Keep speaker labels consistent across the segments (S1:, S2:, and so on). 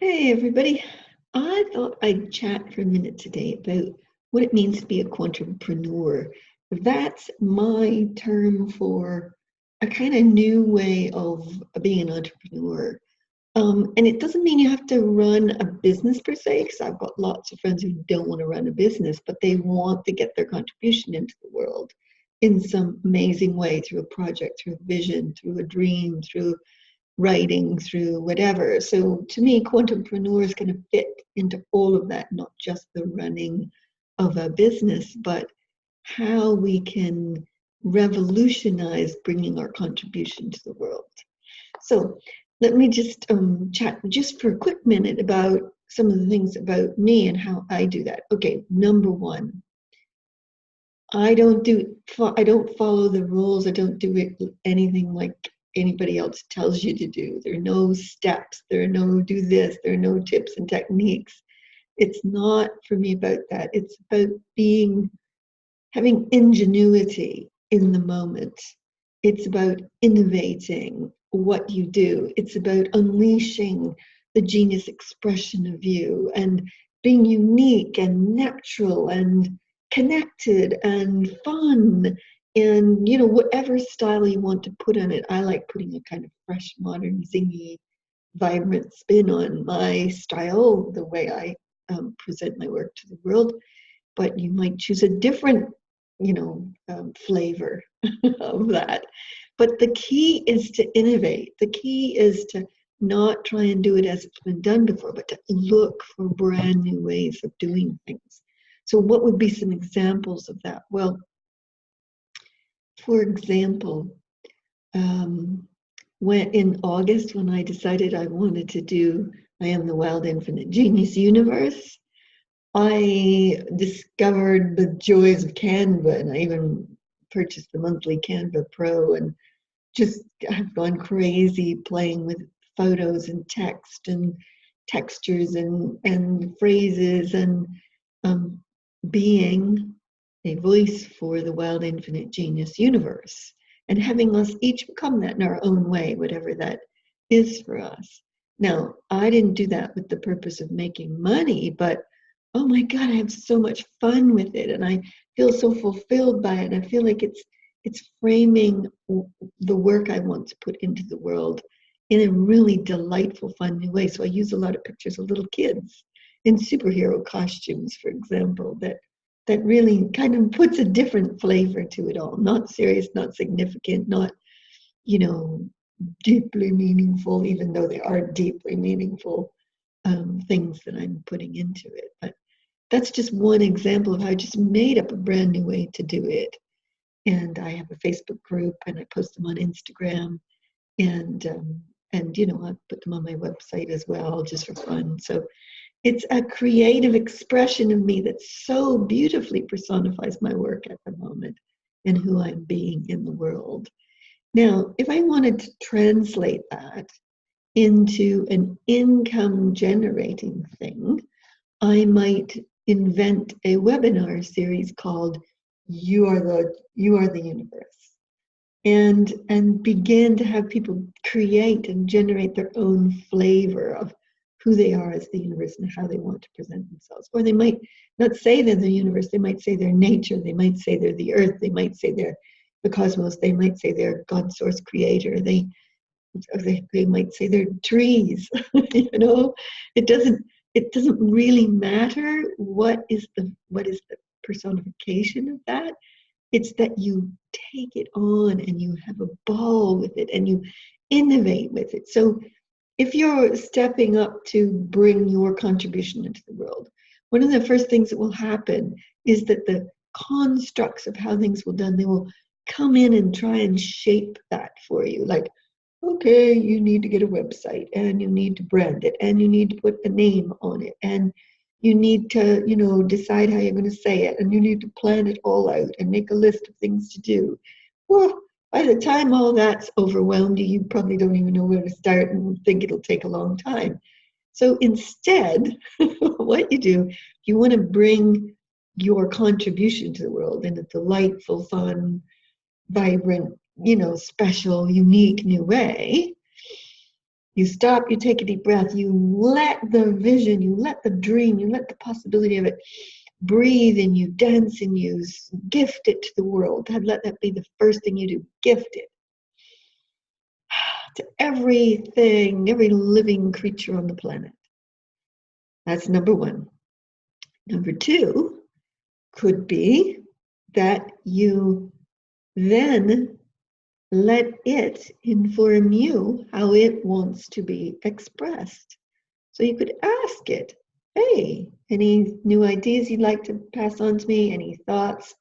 S1: Hey everybody. I thought I'd chat for a minute today about what it means to be a quantumpreneur. That's my term for a kind of new way of being an entrepreneur. And it doesn't mean you have to run a business per se, because I've got lots of friends who don't want to run a business, but they want to get their contribution into the world in some amazing way through a project, through a vision, through a dream, through writing, through whatever. So to me, quantumpreneur is going to fit into all of that, not just the running of a business, but how we can revolutionize bringing our contribution to the world. So let me just chat just for a quick minute about some of the things about me and how I do that. Okay, number one, I don't follow the rules. I don't do it anything like anybody else tells you to do. There are no steps. There are no do this. There are no tips and techniques. It's not for me about that. It's about having ingenuity in the moment. It's about innovating what you do. It's about unleashing the genius expression of you and being unique and natural and connected and fun and whatever style you want to put on it. I like putting a kind of fresh, modern, zingy, vibrant spin on my style, the way I present my work to the world. But you might choose a different flavor of that. But the key is to innovate. The key is to not try and do it as it's been done before, but to look for brand new ways of doing things. So what would be some examples of that? Well, for example, when in August, when I decided I wanted to do I Am the Wild Infinite Genius Universe, I discovered the joys of Canva, and I even purchased the monthly Canva Pro and just have gone crazy playing with photos and text and textures and phrases and um, being a voice for the wild infinite genius universe and having us each become that in our own way, whatever that is for us. Now, I didn't do that with the purpose of making money, but oh my God, I have so much fun with it and I feel so fulfilled by it. And I feel like it's framing the work I want to put into the world in a really delightful, fun new way. So I use a lot of pictures of little kids in superhero costumes, for example, that really kind of puts a different flavor to it all. Not serious, not significant, not, you know, deeply meaningful, even though they are deeply meaningful things that I'm putting into it. But that's just one example of how I just made up a brand new way to do it. And I have a Facebook group, and I post them on Instagram, and I put them on my website as well, just for fun. So it's a creative expression of me that so beautifully personifies my work at the moment and who I'm being in the world. Now, if I wanted to translate that into an income generating thing, I might invent a webinar series called You Are the Universe, and begin to have people create and generate their own flavor of who they are as the universe and how they want to present themselves. Or they might not say they're the universe, they might say they're nature, they might say they're the earth, they might say they're the cosmos, they might say they're God source creator, they might say they're trees. It doesn't really matter what is the personification of that. It's that you take it on and you have a ball with it and you innovate with it. So if you're stepping up to bring your contribution into the world, one of the first things that will happen is that the constructs of how things will be done, they will come in and try and shape that for you. Like, okay, you need to get a website and you need to brand it and you need to put a name on it and you need to, decide how you're going to say it and you need to plan it all out and make a list of things to do. Well, by the time all that's overwhelmed you, you probably don't even know where to start and think it'll take a long time. So instead, what you do, you want to bring your contribution to the world in a delightful, fun, vibrant, special, unique new way. You stop, you take a deep breath, you let the vision, you let the dream, you let the possibility of it breathe in you, dance in you, gift it to the world. Let that be the first thing you do, gift it to everything, every living creature on the planet. That's number one. Number two could be that you then let it inform you how it wants to be expressed. So you could ask it, hey, any new ideas you'd like to pass on to me? Any thoughts?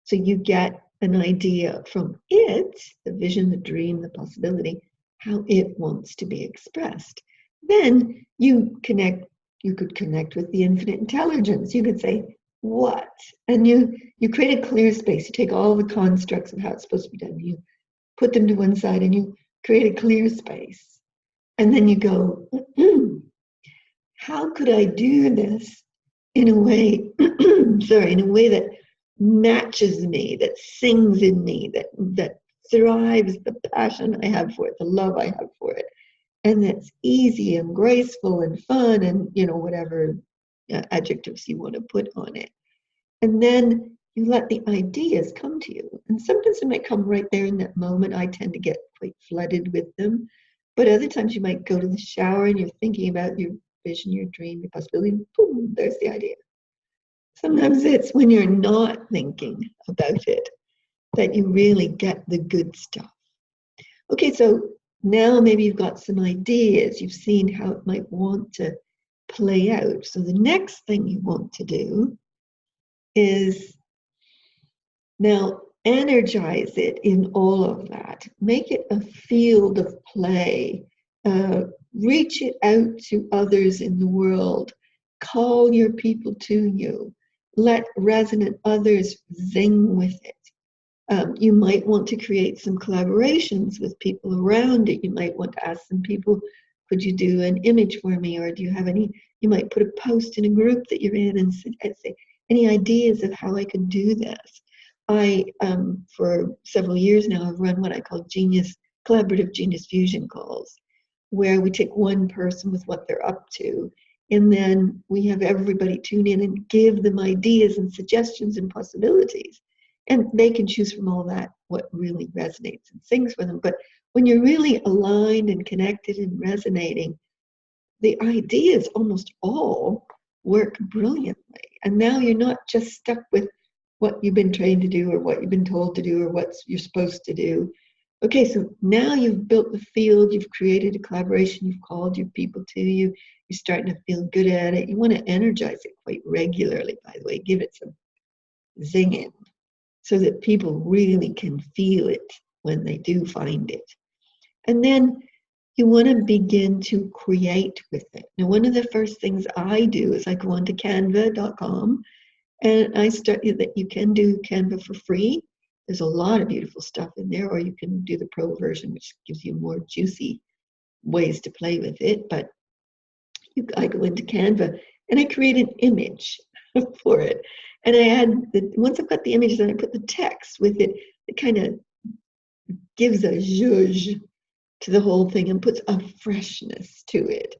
S1: So you get an idea from it, the vision, the dream, the possibility, how it wants to be expressed. Then you could connect with the infinite intelligence. You could say, what? And you create a clear space. You take all the constructs of how it's supposed to be done. You put them to one side and you create a clear space. And then you go, how could I do this in a way, in a way that matches me, that sings in me, that thrives the passion I have for it, the love I have for it, and that's easy and graceful and fun and, whatever adjectives you want to put on it. And then you let the ideas come to you. And sometimes they might come right there in that moment. I tend to get quite flooded with them. But other times you might go to the shower and you're thinking about your vision, your dream, your possibility, and boom, there's the idea. Sometimes it's when you're not thinking about it that you really get the good stuff. Okay, so now maybe you've got some ideas. You've seen how it might want to play out. So the next thing you want to do is now energize it in all of that. Make it a field of play. Reach it out to others in the world. Call your people to you. Let resonant others zing with it. You might want to create some collaborations with people around it. You might want to ask some people, could you do an image for me? Or do you have any, you might put a post in a group that you're in and say, any ideas of how I could do this? I, for several years now, have run what I call collaborative genius fusion calls, where we take one person with what they're up to, and then we have everybody tune in and give them ideas and suggestions and possibilities. And they can choose from all that what really resonates and sings for them. But when you're really aligned and connected and resonating, the ideas almost all work brilliantly. And now you're not just stuck with what you've been trained to do or what you've been told to do or what you're supposed to do. Okay, so now you've built the field, you've created a collaboration, you've called your people to you, you're starting to feel good at it. You want to energize it quite regularly, by the way. Give it some zinging so that people really can feel it when they do find it. And then you want to begin to create with it. Now, one of the first things I do is I go onto canva.com and I start that you can do Canva for free. There's a lot of beautiful stuff in there, or you can do the pro version, which gives you more juicy ways to play with it. But I go into Canva and I create an image for it. And I add, once I've got the image, then I put the text with it. It kind of gives a zhuzh to the whole thing and puts a freshness to it.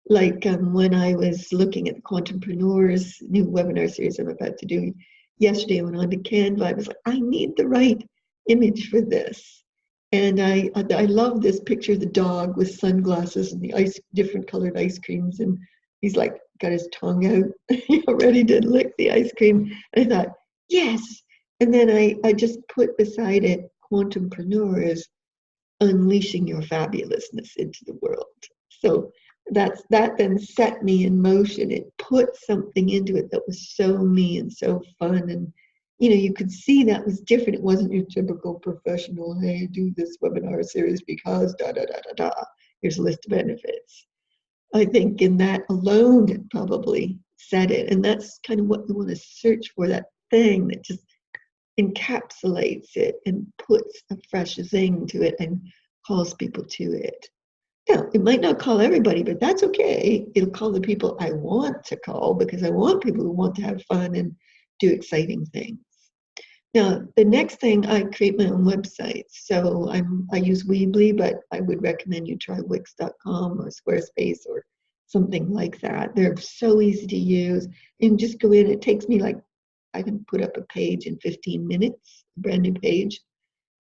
S1: Like when I was looking at the Quantumpreneur's new webinar series I'm about to do yesterday, I went on to Canva. I was like, I need the right image for this. And I love this picture of the dog with sunglasses and the different colored ice creams. And he's like, got his tongue out, ready to lick the ice cream. And I thought, yes. And then I just put beside it, Quantumpreneur is unleashing your fabulousness into the world. So that then set me in motion. It put something into it that was so me and so fun. And, you could see that was different. It wasn't your typical professional, hey, do this webinar series because da-da-da-da-da. Here's a list of benefits. I think in that alone, it probably said it. And that's kind of what you want to search for, that thing that just encapsulates it and puts a fresh zing to it and calls people to it. Now, it might not call everybody, but that's okay. It'll call the people I want to call because I want people who want to have fun and do exciting things. Now, the next thing, I create my own website. So I use Weebly, but I would recommend you try Wix.com or Squarespace or something like that. They're so easy to use. You can just go in. It takes me like, I can put up a page in 15 minutes, a brand new page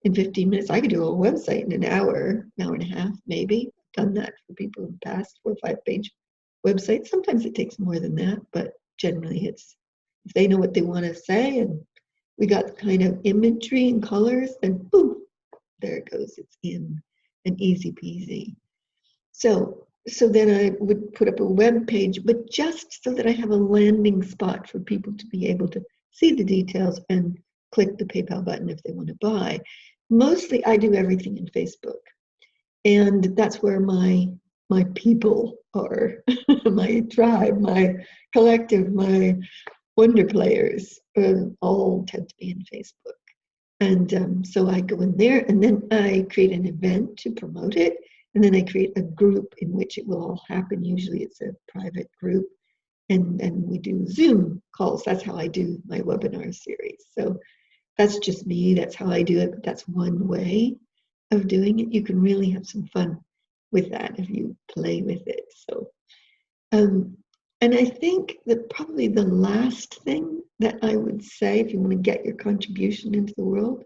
S1: in 15 minutes. I could do a website in an hour and a half, maybe. I've done that for people in the past, 4 or 5 page websites. Sometimes it takes more than that, but generally it's, if they know what they want to say and we got the kind of imagery and colors, then boom, there it goes. It's in, and easy peasy. So then I would put up a web page, but just so that I have a landing spot for people to be able to see the details and click the PayPal button if they want to buy. Mostly I do everything in Facebook. And that's where my people are, my tribe, my collective, my wonder players all tend to be in Facebook. And so I go in there and then I create an event to promote it. And then I create a group in which it will all happen. Usually it's a private group. And then we do Zoom calls. That's how I do my webinar series. So that's just me. That's how I do it. But that's one way of doing it. You can really have some fun with that if you play with it. So, and I think that probably the last thing that I would say, if you want to get your contribution into the world,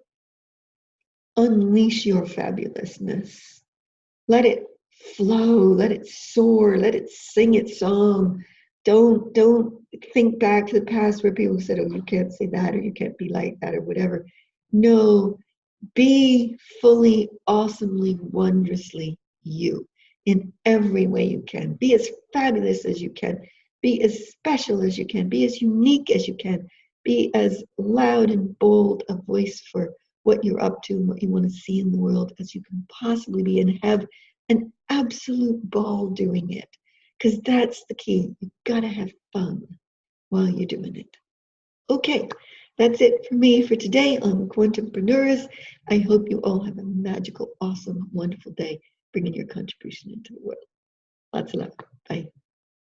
S1: unleash your fabulousness. Let it flow, let it soar, let it sing its song. Don't think back to the past where people said, oh, you can't say that, or you can't be like that, or whatever. No, be fully, awesomely, wondrously you in every way you can. Be as fabulous as you can. Be as special as you can. Be as unique as you can. Be as loud and bold a voice for what you're up to and what you want to see in the world as you can possibly be, and have an absolute ball doing it. Because that's the key. You've got to have fun while you're doing it. Okay, that's it for me for today on Quantumpreneurs. I hope you all have a magical, awesome, wonderful day bringing your contribution into the world. Lots of love. Bye.